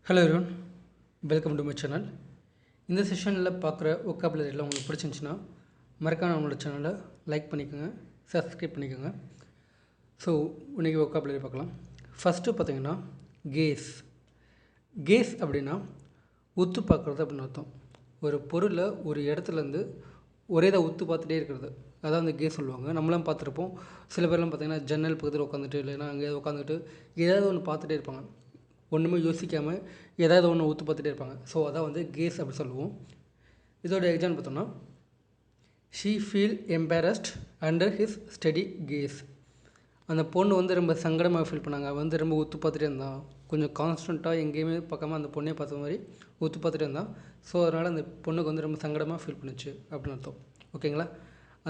Hello everyone, welcome to my channel. இந்த செஷனில் பார்க்குற ஒக்காபுலரியில் உங்களுக்கு பிடிச்சிருந்துச்சின்னா மறக்காம நம்மளோட சேனலை லைக் பண்ணிக்கோங்க, சப்ஸ்கிரைப் பண்ணிக்கோங்க. ஸோ இன்றைக்கி ஒக்காபுலரி பார்க்கலாம். ஃபஸ்ட்டு பார்த்தீங்கன்னா கேஸ். கேஸ் அப்படின்னா உத்து பார்க்குறது அப்படின்னு அர்த்தம். ஒரு பொருளை ஒரு இடத்துலேருந்து ஒரே தான் உத்து பார்த்துட்டே இருக்கிறது, அதான் அந்த கேஸ் சொல்லுவாங்க. நம்மளாம் பார்த்துருப்போம். சில பேர்லாம் பார்த்திங்கன்னா ஜன்னல் பக்கத்தில் உட்காந்துட்டு இல்லைன்னா அங்கேயாவது உட்காந்துட்டு ஏதாவது ஒன்று பார்த்துட்டே இருப்பாங்க. ஒன்றுமே யோசிக்காமல் ஏதாவது ஒன்று ஊற்று பார்த்துட்டே இருப்பாங்க. ஸோ அதான் வந்து கேஸ் அப்படி சொல்லுவோம். இதோட எக்ஸாம்பிள் பார்த்தோம்னா, she feel embarrassed under his study case. அந்த பொண்ணு வந்து ரொம்ப சங்கடமாக ஃபீல் பண்ணாங்க. வந்து ரொம்ப ஊற்று பார்த்துட்டே இருந்தான். கொஞ்சம் கான்ஸ்டண்ட்டாக எங்கேயுமே பார்க்காம அந்த பொண்ணே பார்த்த மாதிரி ஊற்று பார்த்துட்டே இருந்தான். ஸோ அதனால் அந்த பொண்ணுக்கு வந்து ரொம்ப சங்கடமாக ஃபீல் பண்ணுச்சு அப்படின்னு அர்த்தம். ஓகேங்களா?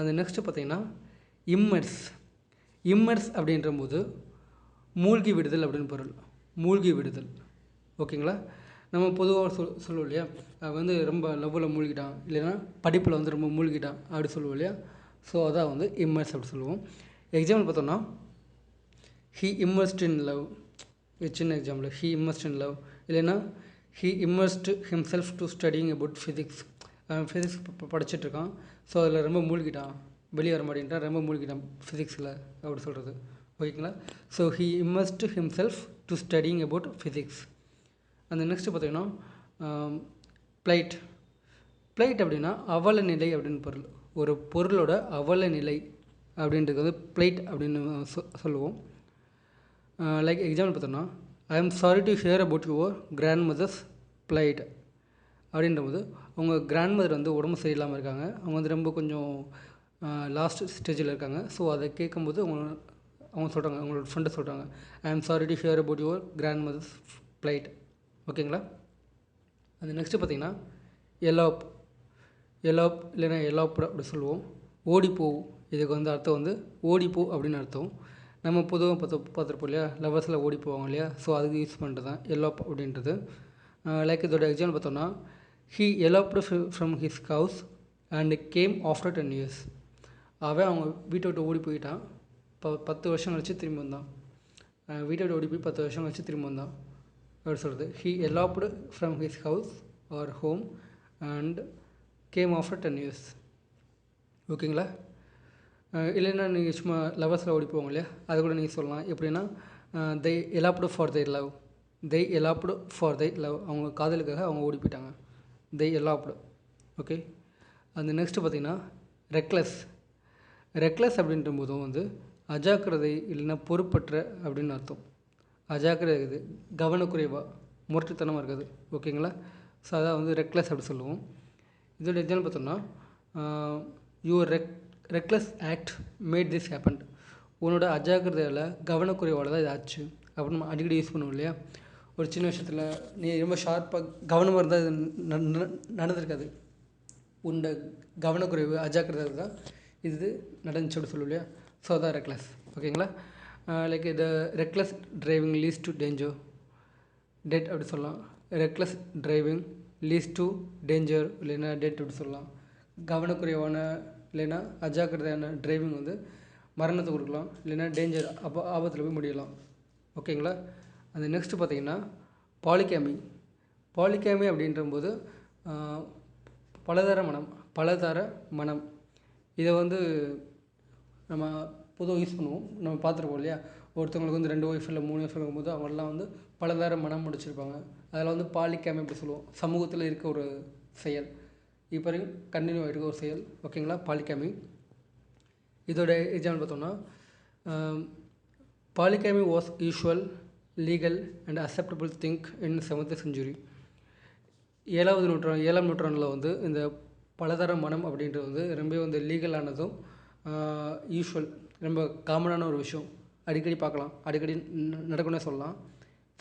அந்த நெக்ஸ்ட்டு பார்த்தீங்கன்னா இம்மர்ஸ். இம்மர்ஸ் அப்படின்ற போது மூழ்கி விடுதல் அப்படின்னு பொருள். மூழ்கி விடுதல். ஓகேங்களா? நம்ம பொதுவாக சொல்லுவோம் இல்லையா, வந்து ரொம்ப லவ்வில் மூழ்கிட்டான் இல்லைன்னா படிப்பில் வந்து ரொம்ப மூழ்கிட்டான் அப்படி சொல்லுவோம் இல்லையா. ஸோ அதான் வந்து இம்மர்ஸ் அப்படி சொல்லுவோம். எக்ஸாம்பிள் பார்த்தோம்னா, ஹீ இம்மர்ஸ்ட் இன் லவ். இது சின்ன example. He immersed in love இல்லைன்னா he immersed himself to studying about physics. Physics படிச்சுட்ருக்கான். ஸோ அதில் ரொம்ப மூழ்கிட்டான், வெளியே வர மாட்டேன்ட்டான், ரொம்ப மூழ்கிட்டான் ஃபிசிக்ஸில் அப்படி சொல்கிறது. ஓகேங்களா? So he immersed himself to studying about physics. அந்த நெக்ஸ்ட்டு பார்த்தீங்கன்னா ப்ளைட். ப்ளைட் அப்படின்னா அவல நிலை அப்படின்னு பொருள். ஒரு பொருளோட அவல நிலை அப்படின்றது வந்து ப்ளைட் அப்படின்னு சொல்லுவோம். லைக் எக்ஸாம்பிள் பார்த்தோம்னா, I am sorry to hear about your grandmother's plight. அப்படின்ற போது உங்கள் கிராண்ட் மதர் வந்து உடம்பு சரியில்லாமல் இருக்காங்க, அவங்க வந்து ரொம்ப கொஞ்சம் லாஸ்ட் ஸ்டேஜில் இருக்காங்க. ஸோ அதை கேட்கும்போது அவங்க சொல்கிறாங்க, அவங்களோட ஃப்ரெண்டை சொல்கிறாங்க, I am sorry to hear about your grandmother's plight. ஓகேங்களா? அந்த நெக்ஸ்ட்டு பார்த்தீங்கன்னா எலோப். எலோப் இல்லைன்னா எலோப்டு அப்படி சொல்லுவோம். ஓடிப்போ. இதுக்கு வந்து அர்த்தம் வந்து ஓடிப்போ அப்படின்னு அர்த்தம். நம்ம பொதுவாக பார்த்துருப்போம் இல்லையா, லவர்ஸில் ஓடி போவாங்க இல்லையா. ஸோ அதுக்கு யூஸ் பண்ணுறது தான் எலோப் அப்படின்றது. லைக் இதோட எக்ஸாம்பிள் பார்த்தோம்னா, he eloped from his house and came after 10 years. அவன் அவங்க வீட்டை விட்டு ஓடி போயிட்டான். 10 வருஷம் கழிச்சு திரும்பி வந்தான். வீட்டை விட்டு ஓடி போய் 10 வருஷம் கழிச்சு திரும்பி வந்தான் அப்படி சொல்கிறது. He eloped from his house or home and came after 10 years. ஓகேங்களா? இல்லைன்னா நீங்கள் சும்மா லவர்ஸில் ஓடி போவாங்க இல்லையா, அது கூட நீங்கள் சொல்லலாம். எப்படின்னா, they eloped for their love. they eloped for their love. அவங்க காதலுக்காக அவங்க ஓடி போயிட்டாங்க. they eloped. ஓகே. அந்த நெக்ஸ்ட்டு பார்த்திங்கன்னா ரெக்லெஸ். ரெக்லெஸ் அப்படின்ற போதும் வந்து அஜாக்கிரதை இல்லைன்னா பொறுப்பற்ற அப்படின்னு அர்த்தம். அஜாக்கிரதை இருக்குது, கவனக்குறைவாக, முரட்டுத்தனமாக இருக்குது. ஓகேங்களா? ஸோ அதான் வந்து ரெக்லெஸ் அப்படி சொல்லுவோம். இதோட எக்ஸாம்பிள் பார்த்தோம்னா, your reckless act made this happen. உன்னோட அஜாக்கிரதையால், கவனக்குறைவால் தான் இது ஆச்சு அப்படின்னு நம்ம அடிக்கடி யூஸ் பண்ணுவோம் இல்லையா. ஒரு சின்ன விஷயத்தில் நீ ரொம்ப ஷார்ப்பாக கவனமாக இருந்தால் இது நடந்திருக்காது. உன்னோட கவனக்குறைவு, அஜாக்கிரதை தான் இது நடந்துச்சு அப்படி சொல்லுவோம் இல்லையா. ஸோ அதான் ரெக்லெஸ். ஓகேங்களா? Like the reckless driving leads to danger, dead அப்படி சொல்லலாம். Reckless driving leads to danger இல்லைன்னா டெட் அப்படி சொல்லலாம். கவனக்குறைவான இல்லைன்னா அஜாக்கிரதையான டிரைவிங் வந்து மரணத்தை கொடுக்கலாம், இல்லைன்னா டேஞ்சர் ஆபத்தில் போய் முடியலாம். ஓகேங்களா? அந்த நெக்ஸ்ட்டு பார்த்திங்கன்னா பாலிகேமி. பாலிகேமி அப்படின்றபோது பலதர மனம். இதை வந்து நம்ம பொதுவாக யூஸ் பண்ணுவோம். நம்ம பார்த்துருப்போம் இல்லையா, ஒருத்தவங்களுக்கு வந்து 2 ஒய்ஃப் இல்லை 3 ஒய்ஃப் இருக்கும்போது அவங்களாம் வந்து பலதர மனம் முடிச்சிருப்பாங்க. அதில் வந்து பாலிகேமி அப்படி சொல்லுவோம். சமூகத்தில் இருக்க ஒரு செயல், இப்போ வரைக்கும் கண்டினியூ ஆகிருக்க ஒரு செயல். ஓகேங்களா? பாலிகேமி. இதோட எக்ஸாம்பிள் பார்த்தோம்னா, polygamy was usual, legal and acceptable thing in 7th century. 7ஆம் நூற்றாண்டில் வந்து இந்த பலதர மனம் அப்படின்றது வந்து ரொம்ப வந்து லீகலானதும் யூஷுவல், ரொம்ப காமனான ஒரு விஷயம். அடிக்கடி பார்க்கலாம், அடிக்கடி நடக்கும்னே சொல்லலாம்.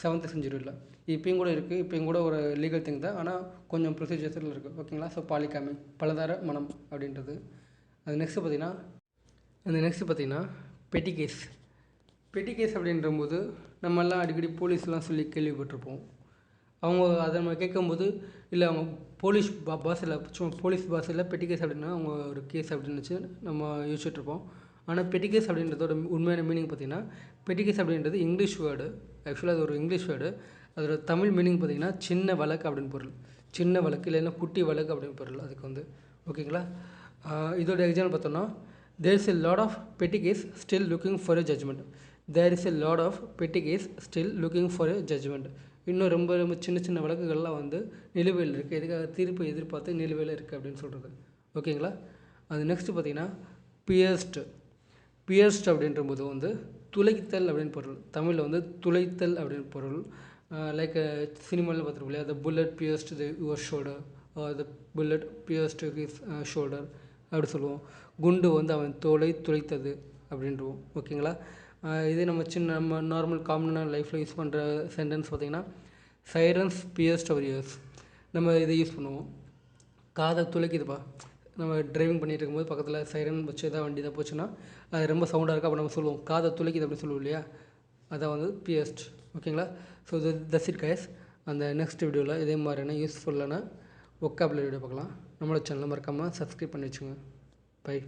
7th centuryயில் இப்போயும் கூட இருக்குது. இப்போயும் கூட ஒரு லீகல் திங் தான், ஆனால் கொஞ்சம் ப்ரொசீஜர்ஸில் இருக்குது. ஓகேங்களா? ஸோ பாலிகாமி, பலதர மனம் அப்படின்றது. அது நெக்ஸ்ட்டு பார்த்திங்கன்னா பெட்டிகேஸ். பெட்டிகேஸ் அப்படின்றபோது நம்மெல்லாம் அடிக்கடி போலீஸ்லாம் சொல்லி கேள்விப்பட்டிருப்போம். அவங்க அதை நம்ம கேட்கும்போது, இல்லை அவங்க போலீஸ் பாஷையில், சும்மா போலீஸ் பாஷையில் பெட்டிகேஸ் அப்படின்னா அவங்க ஒரு கேஸ் அப்படின்னு வச்சு நம்ம யோசிச்சுட்ருப்போம். ஆனால் பெட்டிகேஸ் அப்படின்றதோட உண்மையான மீனிங் பார்த்திங்கன்னா, பெட்டிகேஸ் அப்படின்றது இங்கிலீஷ் வேர்டு. ஆக்சுவலாக அது ஒரு இங்கிலீஷ் வேர்டு. அதோட தமிழ் மீனிங் பார்த்திங்கன்னா சின்ன வழக்கு அப்படின்னு பொருள். சின்ன வழக்கு இல்லைன்னா குட்டி வழக்கு அப்படின்னு பொருள் அதுக்கு வந்து. ஓகேங்களா? இதோட எக்ஸாம்பிள் பார்த்தோம்னா, there is a lot of petty case still looking for a judgement. there is a lot of petty case still looking for a judgement. இன்னும் ரொம்ப ரொம்ப சின்ன சின்ன வழக்குகள்லாம் வந்து நிலுவையில் இருக்குது, எதுக்காக தீர்ப்பை எதிர்பார்த்து நிலுவையில் இருக்குது அப்படின்னு சொல்கிறது. ஓகேங்களா? அது நெக்ஸ்ட்டு பார்த்திங்கன்னா பியர்ஸ்டு. பியர்ஸ்ட் அப்படின்றபோது வந்து துளைத்தல் அப்படின்னு பொருள். தமிழில் வந்து துளைத்தல் அப்படின்னு பொருள். லைக் சினிமாவில் பார்த்துருக்கோம் இல்லையா, the bullet pierced your shoulder, the bullet pierced his shoulder அப்படி சொல்லுவோம். குண்டு வந்து அவன் தோலை துளைத்தது அப்படின்றவோம். ஓகேங்களா? இதே நம்ம நார்மல் காமனான லைஃப்பில் யூஸ் பண்ணுற சென்டென்ஸ் பார்த்திங்கன்னா சைரன்ஸ் பியர்ஸ்ட் அவர் இயர்ஸ். நம்ம இதை யூஸ் பண்ணுவோம், காதை துளைக்குதுப்பா. நம்ம டிரைவிங் பண்ணிகிட்டு இருக்கும்போது பக்கத்தில் சைரன் வச்சு எதாவது வண்டி தான் போச்சுன்னா அது ரொம்ப சவுண்டாக இருக்குது, அப்போ நம்ம சொல்லுவோம் காதை துளைக்குது அப்படின்னு சொல்லுவோம் இல்லையா, அதான் வந்து பியர்ஸ்ட். ஓகேங்களா? So that's it guys. அந்த நெக்ஸ்ட் வீடியோவில் இதே மாதிரியான யூஸ்ஃபுல்லான vocabulary வீடியோ பார்க்கலாம். நம்மளோட சேனலை மறக்காமல் சப்ஸ்கிரைப் பண்ணி வச்சுங்க. பை.